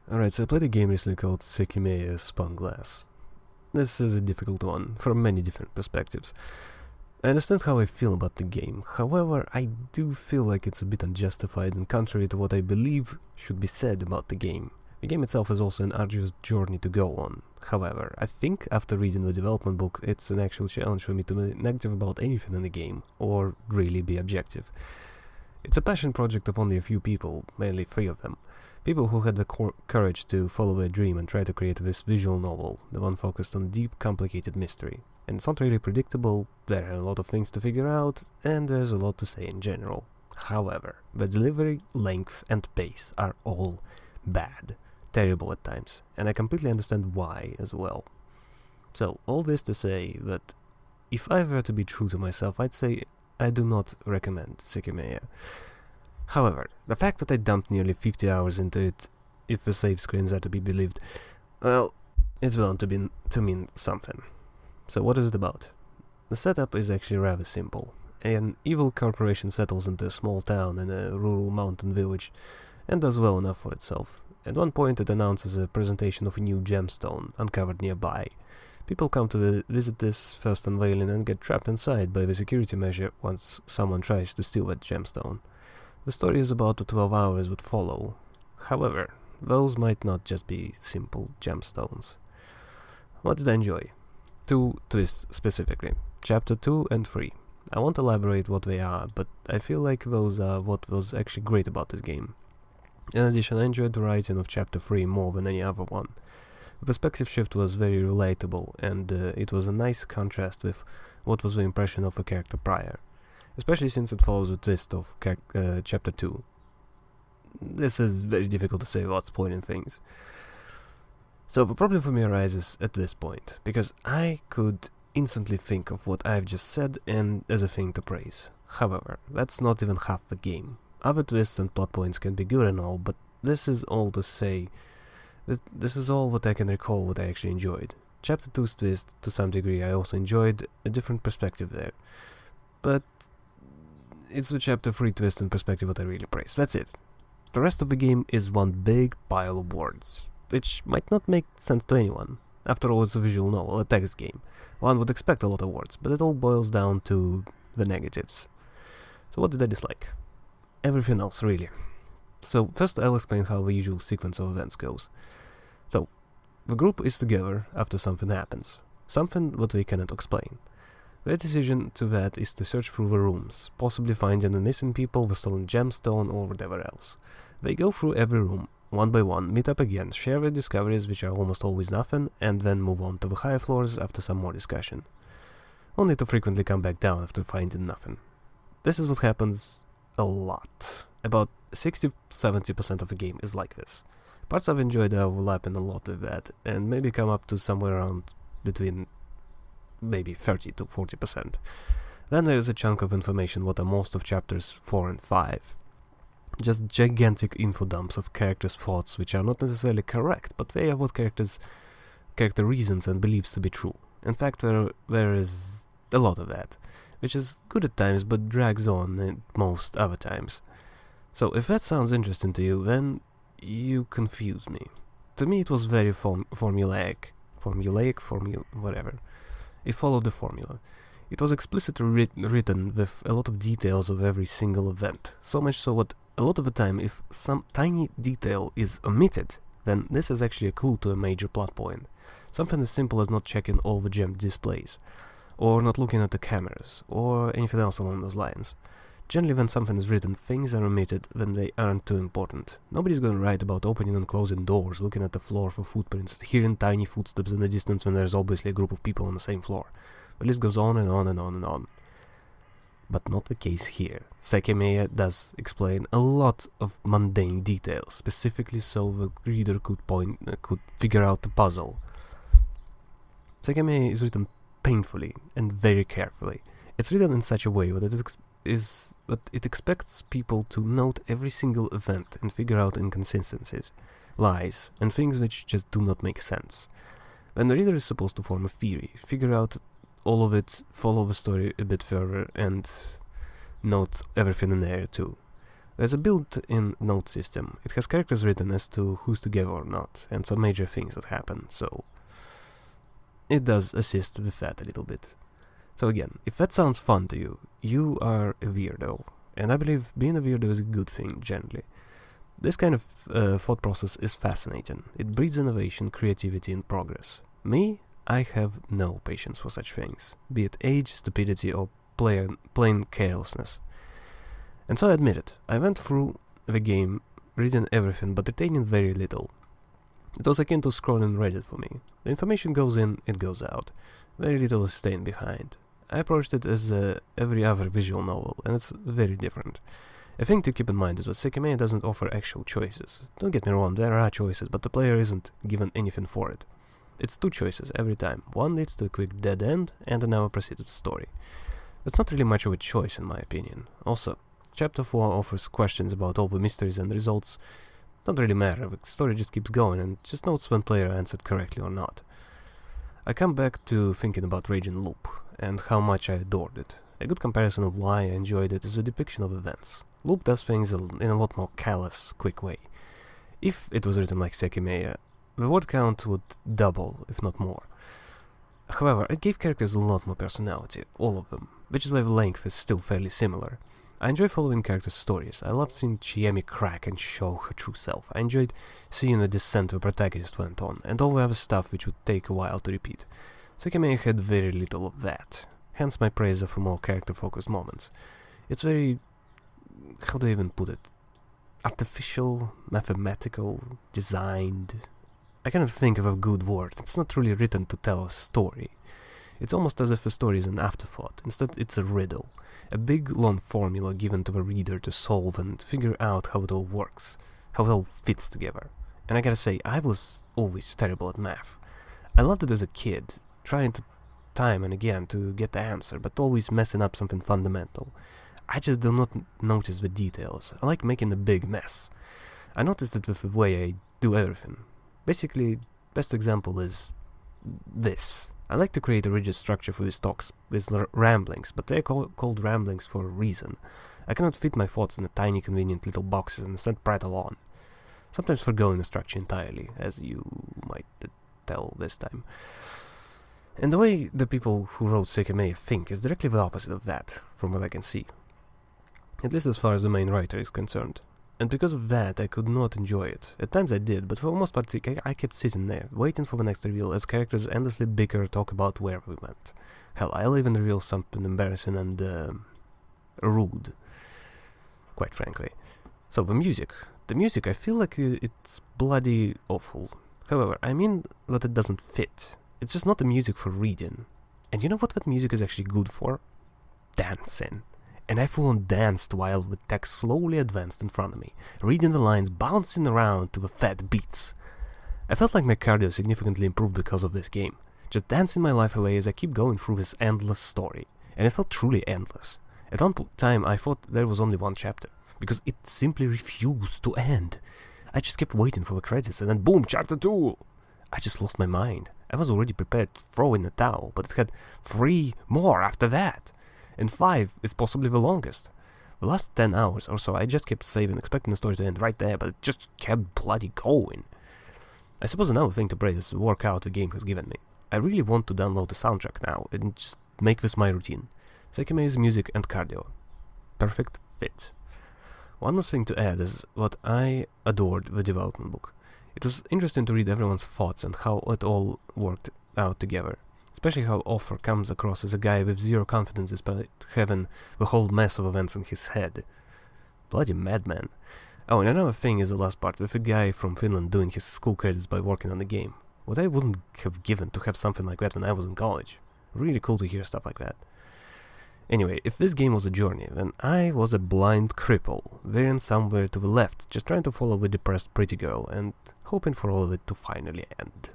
Alright, so I played a game recently called Sekimeiya Spun. This is a difficult one, from many different perspectives. I understand how I feel about the game, however, I do feel like it's a bit unjustified and contrary to what I believe should be said about the game. The game itself is also an arduous journey to go on. However, I think after reading the development book, it's an actual challenge for me to be negative about anything in the game, or really be objective. It's a passion project of only a few people, mainly 3 of them. People who had the courage to follow their dream and try to create this visual novel, the one focused on deep, complicated mystery. And it's not really predictable, there are a lot of things to figure out, and there's a lot to say in general. However, the delivery, length, and pace are all bad, terrible at times, and I completely understand why as well. So, all this to say that if I were to be true to myself, I'd say I do not recommend Sekimeiya. However, the fact that I dumped nearly 50 hours into it, if the save screens are to be believed, well, it's bound to mean something. So what is it about? The setup is actually rather simple. An evil corporation settles into a small town in a rural mountain village, and does well enough for itself. At one point it announces a presentation of a new gemstone uncovered nearby. People come to visit this first unveiling and get trapped inside by the security measure once someone tries to steal that gemstone. The story is about the 12 hours that follow. However, those might not just be simple gemstones. What did I enjoy? 2 twists specifically. Chapter 2 and 3. I won't elaborate what they are, but I feel like those are what was actually great about this game. In addition, I enjoyed the writing of Chapter 3 more than any other one. The perspective shift was very relatable, and it was a nice contrast with what was the impression of a character prior. Especially since it follows a twist of Chapter 2. This is very difficult to say without spoiling things. So the problem for me arises at this point, because I could instantly think of what I've just said and as a thing to praise. However, that's not even half the game. Other twists and plot points can be good and all, but this is all to say that this is all what I can recall what I actually enjoyed. Chapter 2's twist, to some degree, I also enjoyed a different perspective there. But it's the Chapter 3 twist and perspective that I really praise. That's it. The rest of the game is one big pile of words, which might not make sense to anyone. After all, it's a visual novel, a text game. One would expect a lot of words, but it all boils down to the negatives. So what did I dislike? Everything else, really. So first I'll explain how the usual sequence of events goes. So, the group is together after something happens. Something that they cannot explain. Their decision to that is to search through the rooms, possibly finding the missing people, the stolen gemstone, or whatever else. They go through every room, one by one, meet up again, share their discoveries, which are almost always nothing, and then move on to the higher floors after some more discussion. Only to frequently come back down after finding nothing. This is what happens a lot. About 60-70% of the game is like this. Parts I've enjoyed are overlapping a lot with that, and maybe come up to somewhere around between maybe 30-40%. Then there is a chunk of information what are most of chapters 4 and 5. Just gigantic info dumps of characters' thoughts which are not necessarily correct, but they are what character reasons and believes to be true. In fact, there is a lot of that, which is good at times but drags on at most other times. So if that sounds interesting to you, then you confuse me. To me it was very formulaic, whatever. It followed the formula. It was explicitly written with a lot of details of every single event, so much so that a lot of the time if some tiny detail is omitted, then this is actually a clue to a major plot point. Something as simple as not checking all the gem displays, or not looking at the cameras, or anything else along those lines. Generally when something is written, things are omitted when they aren't too important. Nobody's gonna write about opening and closing doors, looking at the floor for footprints, hearing tiny footsteps in the distance when there's obviously a group of people on the same floor. The list goes on and on and on and on. But not the case here. Sekimeiya does explain a lot of mundane details, specifically so the reader could figure out the puzzle. Sekimeiya is written painfully and very carefully. It's written in such a way that it expects people to note every single event and figure out inconsistencies, lies, and things which just do not make sense. Then the reader is supposed to form a theory, figure out all of it, follow the story a bit further, and note everything in there too. There's a built-in note system. It has characters written as to who's together or not, and some major things that happen, so it does assist with that a little bit. So again, if that sounds fun to you, you are a weirdo, and I believe being a weirdo is a good thing, generally. This kind of thought process is fascinating. It breeds innovation, creativity, and progress. Me, I have no patience for such things, be it age, stupidity, or plain carelessness. And so I admit it, I went through the game, reading everything but retaining very little. It was akin to scrolling Reddit for me. The information goes in, it goes out. Very little is staying behind. I approached it as every other visual novel, and it's very different. A thing to keep in mind is that Sekimeiya doesn't offer actual choices. Don't get me wrong, there are choices, but the player isn't given anything for it. It's two choices every time. One leads to a quick dead end, and another proceeds with the story. That's not really much of a choice in my opinion. Also, Chapter 4 offers questions about all the mysteries, and the results don't really matter. The story just keeps going and just notes when player answered correctly or not. I come back to thinking about Raging Loop and how much I adored it. A good comparison of why I enjoyed it is the depiction of events. Loop does things in a lot more callous, quick way. If it was written like Sekimeiya, the word count would double, if not more. However, it gave characters a lot more personality, all of them, which is why the length is still fairly similar. I enjoy following characters' stories. I loved seeing Chiemi crack and show her true self. I enjoyed seeing the descent the protagonist went on, and all the other stuff which would take a while to repeat. Sekimeiya had very little of that, hence my praise of more character-focused moments. It's very... how do I even put it? Artificial, mathematical, designed... I cannot think of a good word. It's not really written to tell a story. It's almost as if the story is an afterthought. Instead, it's a riddle. A big, long formula given to the reader to solve and figure out how it all works, how it all fits together. And I gotta say, I was always terrible at math. I loved it as a kid, trying to time and again to get the answer, but always messing up something fundamental. I just do not notice the details. I like making a big mess. I noticed it with the way I do everything. Basically, best example is this. I like to create a rigid structure for these talks with ramblings, but they're called ramblings for a reason. I cannot fit my thoughts in a tiny convenient little boxes and instead prattle on. Sometimes forgoing the structure entirely, as you might tell this time. And the way the people who wrote Sekimeiya think is directly the opposite of that, from what I can see. At least as far as the main writer is concerned. And because of that, I could not enjoy it. At times I did, but for the most part I kept sitting there, waiting for the next reveal as characters endlessly bicker or talk about where we went. Hell, I'll even reveal something embarrassing and rude, quite frankly. So the music. The music, I feel like it's bloody awful. However, I mean that it doesn't fit. It's just not the music for reading. And you know what that music is actually good for? Dancing. And I full-on danced while the text slowly advanced in front of me, reading the lines, bouncing around to the fat beats. I felt like my cardio significantly improved because of this game, just dancing my life away as I keep going through this endless story, and it felt truly endless. At one time I thought there was only one chapter, because it simply refused to end. I just kept waiting for the credits, and then boom, chapter 2! I just lost my mind. I was already prepared to throw in the towel, but it had 3 more after that. And 5 is possibly the longest. The last 10 hours or so I just kept saving, expecting the story to end right there, but it just kept bloody going. I suppose another thing to praise is the workout the game has given me. I really want to download the soundtrack now and just make this my routine. Sekimeiya's music and cardio. Perfect fit. One last thing to add is what I adored the development book. It was interesting to read everyone's thoughts and how it all worked out together. Especially how Offer comes across as a guy with zero confidence despite having the whole mess of events in his head. Bloody madman. Oh, and another thing is the last part, with a guy from Finland doing his school credits by working on the game. What I wouldn't have given to have something like that when I was in college. Really cool to hear stuff like that. Anyway, if this game was a journey, then I was a blind cripple, veering somewhere to the left, just trying to follow the depressed pretty girl, and hoping for all of it to finally end.